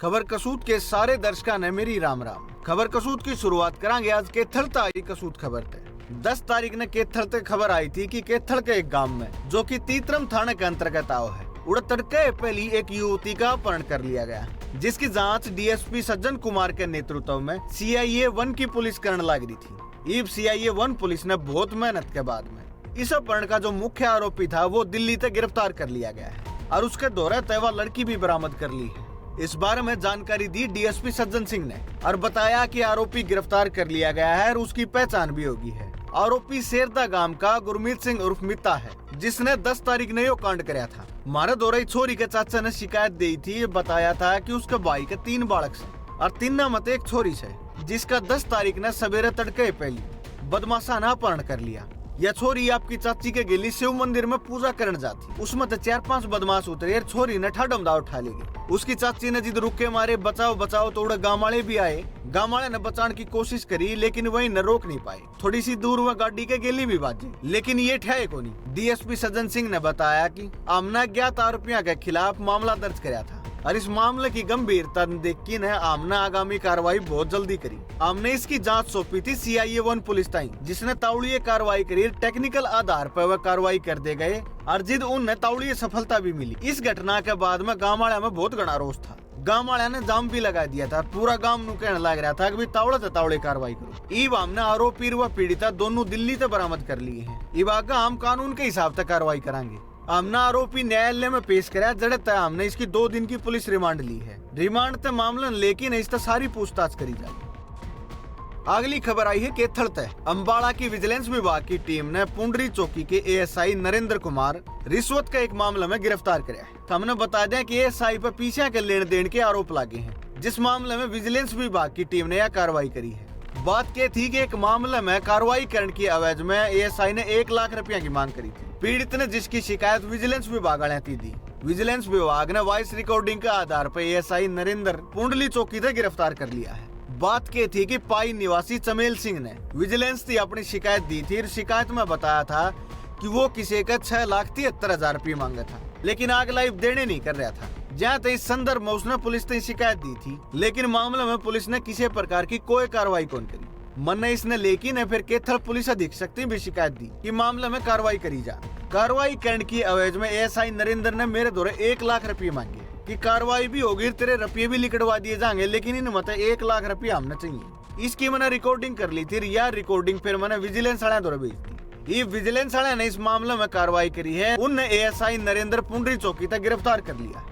खबर कसूत के सारे दर्शकों ने मेरी राम राम। खबर कसूत की शुरुआत करांगे आज केथल ताई कसूत खबर थे। 10 तारीख ने केथल से खबर आई थी कि केथल के एक गांव में जो कि तीतरम थाने के अंतर्गत आओ है, उड़ तड़के पहली एक युवती का अपहरण कर लिया गया, जिसकी जांच डीएसपी सज्जन कुमार के नेतृत्व में CIA 1 की पुलिस करने लग रही थी। इब CIA 1 पुलिस ने बहुत मेहनत के बाद में इस अपहरण का जो मुख्य आरोपी था वो दिल्ली से गिरफ्तार कर लिया गया है और उसके दौरे तैवा लड़की भी बरामद कर ली है। इस बारे में जानकारी दी डीएसपी सज्जन सिंह ने और बताया कि आरोपी गिरफ्तार कर लिया गया है और उसकी पहचान भी होगी है। आरोपी शेरदा गांव का गुरमीत सिंह उर्फ मिता है, जिसने 10 तारीख ने यो कांड कराया था। मारे दौरे छोरी के चाचा ने शिकायत दी थी, बताया था कि उसके भाई के 3 बालक से और 3 मत एक छोरी से, जिसका 10 तारीख ने सवेरे तड़के पहली बदमाशा अपहरण कर लिया। यह छोरी आपकी चाची के गेली शिव मंदिर में पूजा करने जाती, उसमें तो 4-5 बदमाश उतरे और छोरी ने ठाडम दाव उठा लेगी। उसकी चाची ने जिद रुके मारे बचाओ बचाओ तो उड़े गांव वाले भी आए। गांव वाले ने बचाने की कोशिश करी लेकिन वही न रोक नहीं पाए। थोड़ी सी दूर वह गाड़ी के गेली भी बाजी लेकिन ये ठहरे को नहीं। डीएसपी सज्जन सिंह ने बताया कि आमने अज्ञात आरोपियों के खिलाफ मामला दर्ज कराया था और इस मामले की गंभीरता देखी ने आमने आगामी कार्रवाई बहुत जल्दी करी। आमने इसकी जांच सौंपी थी CIA 1 पुलिस ताई, जिसने तावड़ीय कार्रवाई करी। टेक्निकल आधार पर वह कार्रवाई कर दे गए और जिद उन्हें तावड़ीय सफलता भी मिली। इस घटना के बाद में गाँव वाले में बहुत घना रोष था। गाँव वाले ने जाम भी लगा दिया था। पूरा गाँव नु कहने लग रहा था कि तावड़े से तावड़े कार्रवाई करो। इब हमने आरोपी व पीड़िता दोनों दिल्ली से बरामद कर लिए हैं। इब आगे हम कानून के हिसाब से कार्रवाई कराएंगे। हमने आरोपी न्यायालय में पेश कराया। जड़े तय हमने इसकी 2 दिन की पुलिस रिमांड ली है। रिमांड ते मामले लेकिन इस सारी पूछताछ करी जाएगी। अगली खबर आई है केथल तय। अम्बाड़ा की विजिलेंस विभाग की टीम ने पुंडरी चौकी के ASI नरेंद्र कुमार रिश्वत का एक मामले में गिरफ्तार कराया। हमने बता दें कि ASI पर पीछे के लेन देन के आरोप लगे हैं, जिस मामले में विजिलेंस विभाग की टीम ने यह कार्रवाई करी है। बात ये थी कि एक मामले में कार्रवाई करने की एवज में ASI ने 1 लाख रुपया की मांग करी थी। पीड़ित ने जिसकी शिकायत विजिलेंस विभाग वाले दी। विजिलेंस विभाग ने वॉइस रिकॉर्डिंग के आधार पर ASI नरेंद्र पुंडली चौकी से गिरफ्तार कर लिया है। बात ये थी कि पाई निवासी चमेल सिंह ने विजिलेंस की अपनी शिकायत दी थी। शिकायत में बताया था कि वो किसी का 6,73,000 रुपये मांगा था, लेकिन आग लाइव देने नहीं कर रहा था। जहाँ तक इस संदर्भ में उसने पुलिस से शिकायत दी थी, लेकिन मामले में पुलिस ने किसी प्रकार की कोई कार्रवाई कौन करी। मन ने इसने लेकिन फिर केथल पुलिस अधीक्षक ने भी शिकायत दी कि मामले में कार्रवाई करी जा। कार्रवाई करने की एवज में ASI नरेंद्र ने मेरे द्वारा 1 लाख रुपये मांगे कि कार्रवाई भी होगी, तेरे रुपये भी लिखवा दिए जाएंगे, लेकिन इन मत 1 लाख रुपये हमने चाहिए। इसकी मैंने रिकॉर्डिंग कर ली थी। यह रिकॉर्डिंग फिर मैंने विजिलेंस वाले द्वारा भेज दी। ये विजिलेंस वाले ने इस मामले में कार्रवाई करी है। उनने ASI नरेंद्र पुंडरी चौकी तक गिरफ्तार कर लिया।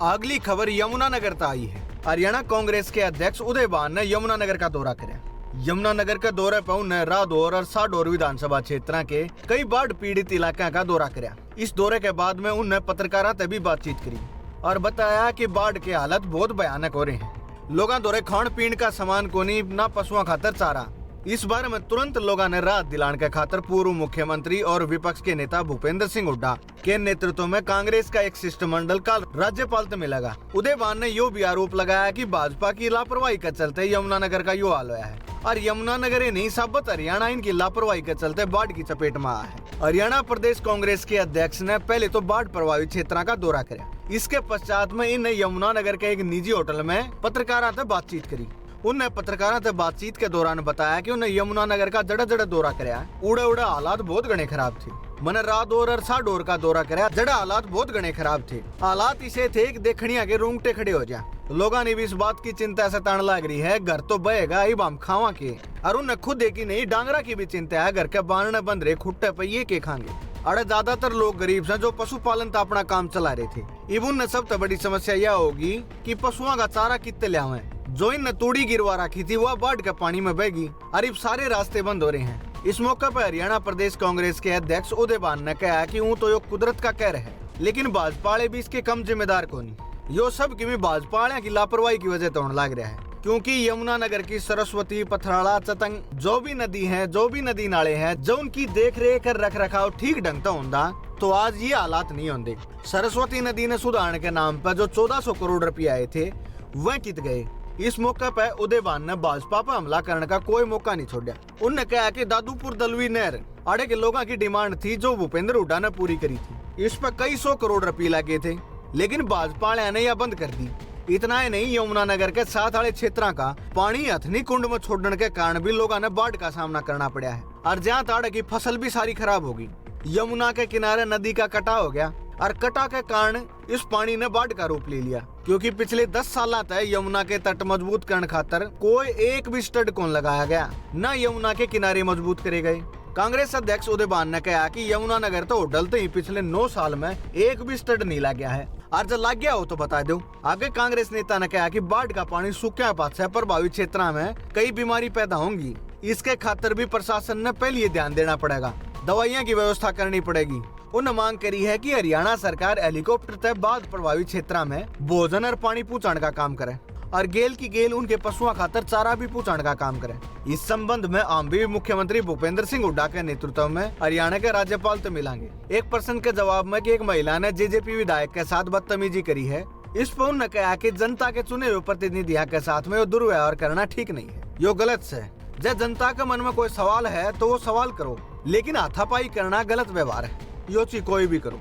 अगली खबर यमुनानगर तक आई है। हरियाणा कांग्रेस के अध्यक्ष उदय भान ने यमुनानगर का दौरा कराया। यमुनानगर के दौरे पर उन्हें रादौर और साडौर विधानसभा क्षेत्र के कई बाढ़ पीड़ित इलाकों का दौरा कराया। इस दौरे के बाद में उन्हें पत्रकारों से भी बातचीत करी और बताया कि बाढ़ के हालत बहुत भयानक हो रहे हैं। लोगों दौरे खान पीन का सामान को नहीं, ना पशुओं खातर चारा। इस बारे में तुरंत लोगों ने राहत दिलाने के खातर पूर्व मुख्यमंत्री और विपक्ष के नेता भूपेंद्र सिंह हुड्डा के नेतृत्व में कांग्रेस का एक शिष्टमंडल कल राज्यपाल से मिलेगा। उदय भान ने यो भी आरोप लगाया कि भाजपा की लापरवाही के चलते यमुनानगर का यो हाल हुआ है और यमुनानगर ही नहीं साबत हरियाणा इनकी लापरवाही के चलते बाढ़ की चपेट में आया है। हरियाणा प्रदेश कांग्रेस के अध्यक्ष ने पहले तो बाढ़ प्रभावित क्षेत्रों का दौरा कराया। इसके पश्चात में इन यमुनानगर के एक निजी होटल में पत्रकारों से बातचीत करी। उन्हें पत्रकारों से बातचीत के दौरान बताया कि उन्हें यमुनानगर का जड़ा दौरा कराया। उड़े हालात बहुत घने खराब थे। मैंने रादौर और साडौर का दौरा कराया। जड़ा हालात बहुत घने खराब थे। हालात इसे थे कि देखनिया के रोंगटे खड़े हो जाए। लोगों ने भी इस बात की चिंता सताने लग रही है, घर तो बहेगा ही हम खावा के। और उन्हें खुद एक ही नहीं डांगरा की भी चिंता है, घर के बारने बंद रहे खुट्टे पे ये के खाएंगे। अरे ज्यादातर लोग गरीब हैं जो पशुपालन का अपना काम चला रहे थे। इब उनने सबसे बड़ी समस्या यह होगी कि पशुओं का चारा कितने लियावे। जो इन तूड़ी गिरवा रखी थी वह बाढ़ के पानी में बहेगी और अब सारे रास्ते बंद हो रहे हैं। इस मौके पर हरियाणा प्रदेश कांग्रेस के अध्यक्ष उदय भान ने कहा कि ऊँ तो यो कुदरत का कहर है, लेकिन भाजपा वाले भी इसके कम जिम्मेदार को नहीं। यो सब की भाजपा वाले की लापरवाही की वजह तो होने लग रहा है, क्योंकि यमुनानगर की सरस्वती, पथराड़ा, चतंग जो भी नदी है, जो भी नदी नाले हैं, जो उनकी देख रेख कर रख रखाव ठीक ढंग से होता तो आज ये हालात नहीं होंगे। सरस्वती नदी ने सुधारने के नाम पर जो 1400 करोड़ रुपए आए थे वह कित गए। इस मौके पर उदय भान ने भाजपा पर हमला करने का कोई मौका नहीं छोड़ा। उन्होंने कहा कि दादूपुर दलवी नहर आड़े के लोगों की डिमांड थी जो भूपेंद्र हुड्डा ने पूरी करी थी। इस पर कई 100 करोड़ रुपए लगे थे, लेकिन भाजपा ने यह बंद कर दी। इतना ही नहीं, यमुनानगर के साथ वाले क्षेत्रों का पानी हथनी कुंड में छोड़ने के कारण भी लोगों ने बाढ़ का सामना करना पड़ा है और जहाँ ताड़ की फसल भी सारी खराब होगी। यमुना के किनारे नदी का कटाव हो गया और कटा के कारण इस पानी ने बाढ़ का रूप ले लिया, क्योंकि पिछले 10 साल तक यमुना के तट मजबूत करने खातर कोई एक भी स्टड कौन लगाया गया, न यमुना के किनारे मजबूत करे गए। कांग्रेस अध्यक्ष उदय भान ने कहा कि यमुनानगर तो डलते ही पिछले 9 साल में एक भी स्टड नहीं लग गया है, और जब लग गया हो तो बता दो। आगे कांग्रेस नेता ने कहा कि बाढ़ का पानी सूखापात से प्रभावित क्षेत्रों में कई बीमारी पैदा होंगी, इसके खातर भी प्रशासन ने पहले ध्यान देना पड़ेगा, दवाइयाँ की व्यवस्था करनी पड़ेगी। उन्हें मांग करी है कि हरियाणा सरकार हेलीकॉप्टर तक बाढ़ प्रभावित क्षेत्रों में भोजन और पानी पहुँचाने का काम करे और गेल की गेल उनके पशुओं खातर चारा भी पहुँचाने का काम करे। इस संबंध में आम भी मुख्यमंत्री भूपेंद्र सिंह हुड्डा के नेतृत्व में हरियाणा के राज्यपाल से मिलेंगे। एक प्रश्न के जवाब में कि एक महिला ने जेजेपी विधायक के साथ बदतमीजी करी है, इस पर उन्होंने कहा कि जनता के चुने हुए प्रतिनिधियों के साथ में दुर्व्यवहार करना ठीक नहीं है, यो गलत है। जब जनता के मन में कोई सवाल है तो वो सवाल करो, लेकिन हाथापाई करना गलत व्यवहार है, यो चीज कोई भी करो।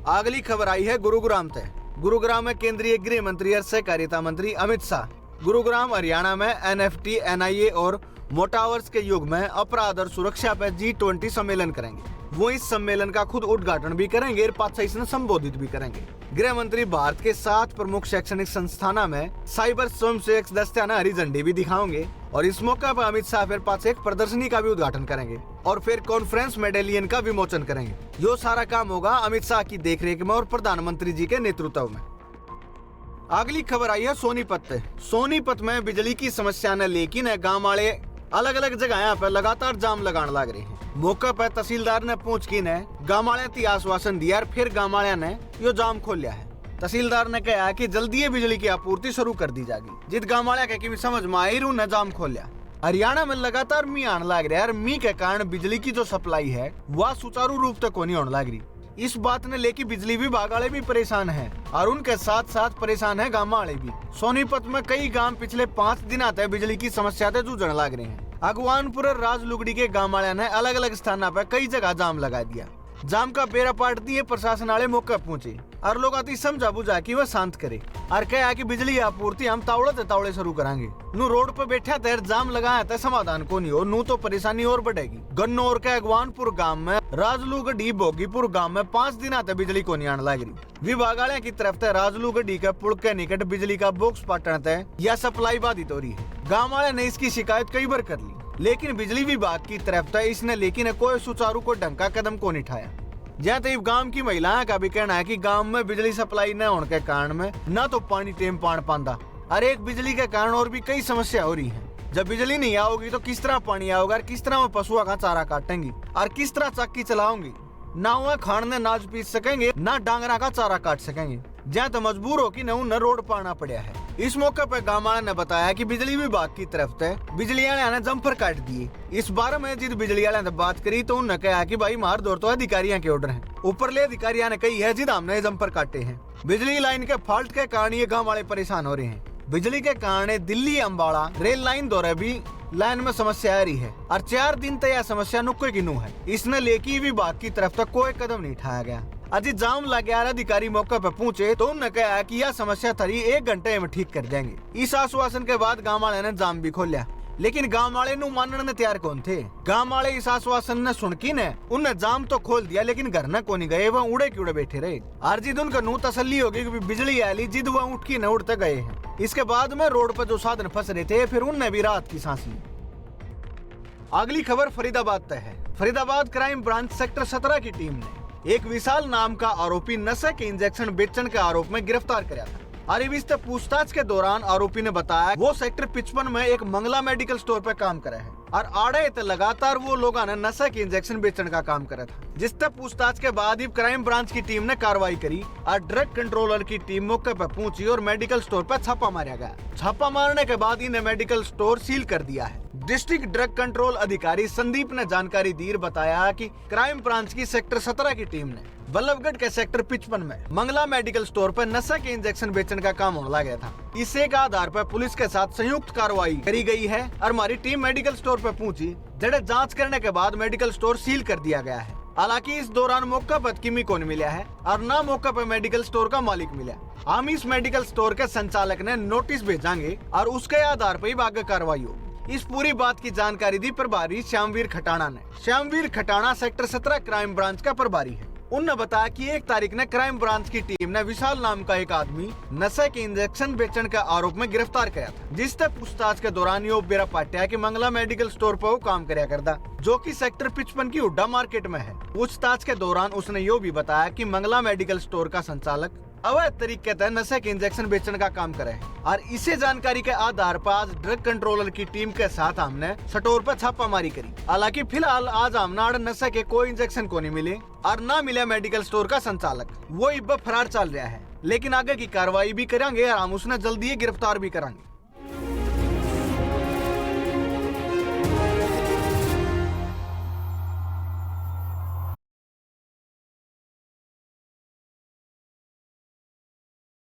अगली खबर आई है गुरुग्राम से। गुरुग्राम में केंद्रीय गृह मंत्री और सहकारिता मंत्री अमित शाह गुरुग्राम हरियाणा में एनएफटी, एनआईए और मोटावर्स के युग में अपराध और सुरक्षा पर G20 सम्मेलन करेंगे। वो इस सम्मेलन का खुद उद्घाटन भी करेंगे और 5 इसमें संबोधित भी करेंगे। गृह मंत्री भारत के 7 प्रमुख शैक्षणिक संस्थानों में साइबर स्वयंसेवक दस्ता ने हरी झंडी भी दिखाएंगे और इस मौके पर अमित शाह फिर 5 एक प्रदर्शनी का भी उद्घाटन करेंगे और फिर कॉन्फ्रेंस मेडेलियन का विमोचन करेंगे। यो सारा काम होगा अमित शाह की देखरेख में और प्रधानमंत्री जी के नेतृत्व में। अगली खबर आई है सोनीपत से। सोनीपत में बिजली की समस्या ने लेकिन गाँव वाले अलग अलग जगह पर लगातार जाम लगाने लग रहे हैं। मौके पर तहसीलदार ने पूछ की ने गाँव वाले आश्वासन दिया और फिर गाँव वाले ने यो जाम खोल लिया है। तहसीलदार ने कहा कि जल्दी बिजली की आपूर्ति शुरू कर दी जाएगी। जित गाँव वाले के समझ में आई रू ने जाम खोल लिया। हरियाणा में लगातार मी आने लग रहा है और मी के कारण बिजली की जो सप्लाई है वह सुचारू रूप से को नहीं होने लग रही। इस बात ने लेकर बिजली विभाग वाले भी परेशान हैं और उनके साथ साथ परेशान है गाँव वाले भी। सोनीपत में कई गांव पिछले 5 दिन तक बिजली की समस्या से जूझने लग रहे हैं। अगवानपुर और राजलुगड़ी के गाँव वाले ने अलग अलग स्थानों पर कई जगह जाम लगा दिया। जाम का बेड़ा पाट दिए प्रशासन वाले मौके पहुंचे और लोग आती समझा बुझा कि वह शांत करे और कहा कि बिजली आपूर्ति हम तावड़े शुरू करांगे। नू रोड पर बैठा तैर जाम लगाया था समाधान को नहीं हो, नू तो परेशानी और बढ़ेगी। गन्नौर के अगवानपुर गांव में राजलूगढ़ी भोगीपुर गांव में 5 दिन तक बिजली को नहीं आने लग रही। विभाग वाले की तरफ से राजलूगढ़ी के पुल के निकट बिजली का बॉक्स पाटन तय या सप्लाई बाधित हो रही है। गाँव वाले ने इसकी शिकायत कई बार कर ली, लेकिन बिजली विभाग की तरफ से इसने लेकिन कोई सुचारू को ढंग का कदम को नहीं उठाया। जहाँ तक गांव की महिलाओं का भी कहना है कि गांव में बिजली सप्लाई न होने के कारण में न तो पानी टेम पान पांदा और एक बिजली के कारण और भी कई समस्या हो रही है। जब बिजली नहीं आओगी तो किस तरह पानी आओगा, किस तरह वो पशुओं का चारा काटेंगी और किस तरह चक्की चलाओगी। ना वह खाने नाज पीस सकेंगे, ना डांगरा का चारा काट सकेंगे। जहाँ तो मजबूर हो कि न रोड पाना पड़ा है। इस मौके पर गाँव वाले ने बताया कि बिजली विभाग की तरफ से बिजली वाले ने जम्पर काट दिए। इस बारे में जिद बिजली वाले ने बात करी तो उन्होंने कहा कि भाई मार दौड़ तो अधिकारियों के ऑर्डर है, ऊपर ले अधिकारियों ने कही है जिद हमने जम्पर काटे हैं। बिजली लाइन के फॉल्ट के कारण ये गाँव वाले परेशान हो रहे हैं। बिजली के कारण दिल्ली अम्बाड़ा रेल लाइन दौरे भी लाइन में समस्या आ रही है और 4 दिन तक यह समस्या नुक्के की नू है। इसने लेकी विभाग की तरफ तक कोई कदम नहीं उठाया गया। अजी जाम लगे अधिकारी मौके पर पहुंचे तो उन्होंने कहा कि यह समस्या थरी 1 घंटे में ठीक कर देंगे। इस आश्वासन के बाद गाँव वाले ने जाम भी खोलिया, लेकिन गाँव वाले नु मानने ने तैयार कौन थे। गाँव वाले इस आश्वासन ने सुन की ने उन्हें जाम तो खोल दिया, लेकिन घर न को नहीं गए, वह उड़े की उड़े बैठे रहे। और जिद उनका नू तसल्ली होगी कि बिजली आली, जिद वह उठ की न उड़ते गए हैं। इसके बाद में रोड पर जो साधन फंस रहे थे फिर उनने भी राहत की सांस ली। अगली खबर फरीदाबाद तक है। फरीदाबाद क्राइम ब्रांच सेक्टर 17 की टीम ने एक विशाल नाम का आरोपी नशे के इंजेक्शन बेचने के आरोप में गिरफ्तार किया था। और इससे पूछताछ के दौरान आरोपी ने बताया वो सेक्टर 55 में एक मंगला मेडिकल स्टोर पर काम करे है और आड़े लगातार वो लोगों ने नशे के इंजेक्शन बेचने का काम करा था। जिससे पूछताछ के बाद ही क्राइम ब्रांच की टीम ने कार्रवाई करी और ड्रग कंट्रोलर की टीम मौके पर पहुंची और मेडिकल स्टोर पर छापा मारा गया। छापा मारने के बाद इन्हें मेडिकल स्टोर सील कर दिया है। डिस्ट्रिक्ट ड्रग कंट्रोल अधिकारी संदीप ने जानकारी दी, बताया कि क्राइम ब्रांच की सेक्टर 17 की टीम ने बल्लभगढ़ के सेक्टर 55 में मंगला मेडिकल स्टोर पर नशे के इंजेक्शन बेचने का काम होने लगा था। इसी के आधार पर पुलिस के साथ संयुक्त कार्रवाई करी गई है और हमारी टीम मेडिकल स्टोर पर पहुंची, जड़े जांच करने के बाद मेडिकल स्टोर सील कर दिया गया है हालांकि इस दौरान मौका पर किमी को नहीं मिला है और न मौका पर मेडिकल स्टोर का मालिक मिला। हम इस मेडिकल स्टोर के संचालक ने नोटिस भेजांगे और उसके आधार पर ही आगे कार्रवाई होगी। इस पूरी बात की जानकारी दी प्रभारी श्यामवीर खटाना ने। Shyamveer Khatana sector 17 crime branch का प्रभारी है। उन्होंने बताया कि 1 तारीख ने क्राइम ब्रांच की टीम ने विशाल नाम का एक आदमी नशे के इंजेक्शन बेचने के आरोप में गिरफ्तार किया था, जिससे पूछताछ के दौरान यो बेरा पाटिया कि मंगला मेडिकल स्टोर पर वो काम करया करता, जो कि सेक्टर 55 की हुड्डा मार्केट में है। पूछताछ के दौरान उसने यो भी बताया कि मंगला मेडिकल स्टोर का संचालक अवैध तरीके से नशे के इंजेक्शन बेचने का काम करे है और इसे जानकारी के आधार पर आज ड्रग कंट्रोलर की टीम के साथ हमने स्टोर पर छापामारी करी। हालांकि फिलहाल आज हमने नशे के कोई इंजेक्शन को नहीं मिले और न मिले मेडिकल स्टोर का संचालक, वो इब्बा फरार चल रहा है। लेकिन आगे की कार्रवाई भी करेंगे और हम उसने जल्दी ही गिरफ्तार भी करेंगे।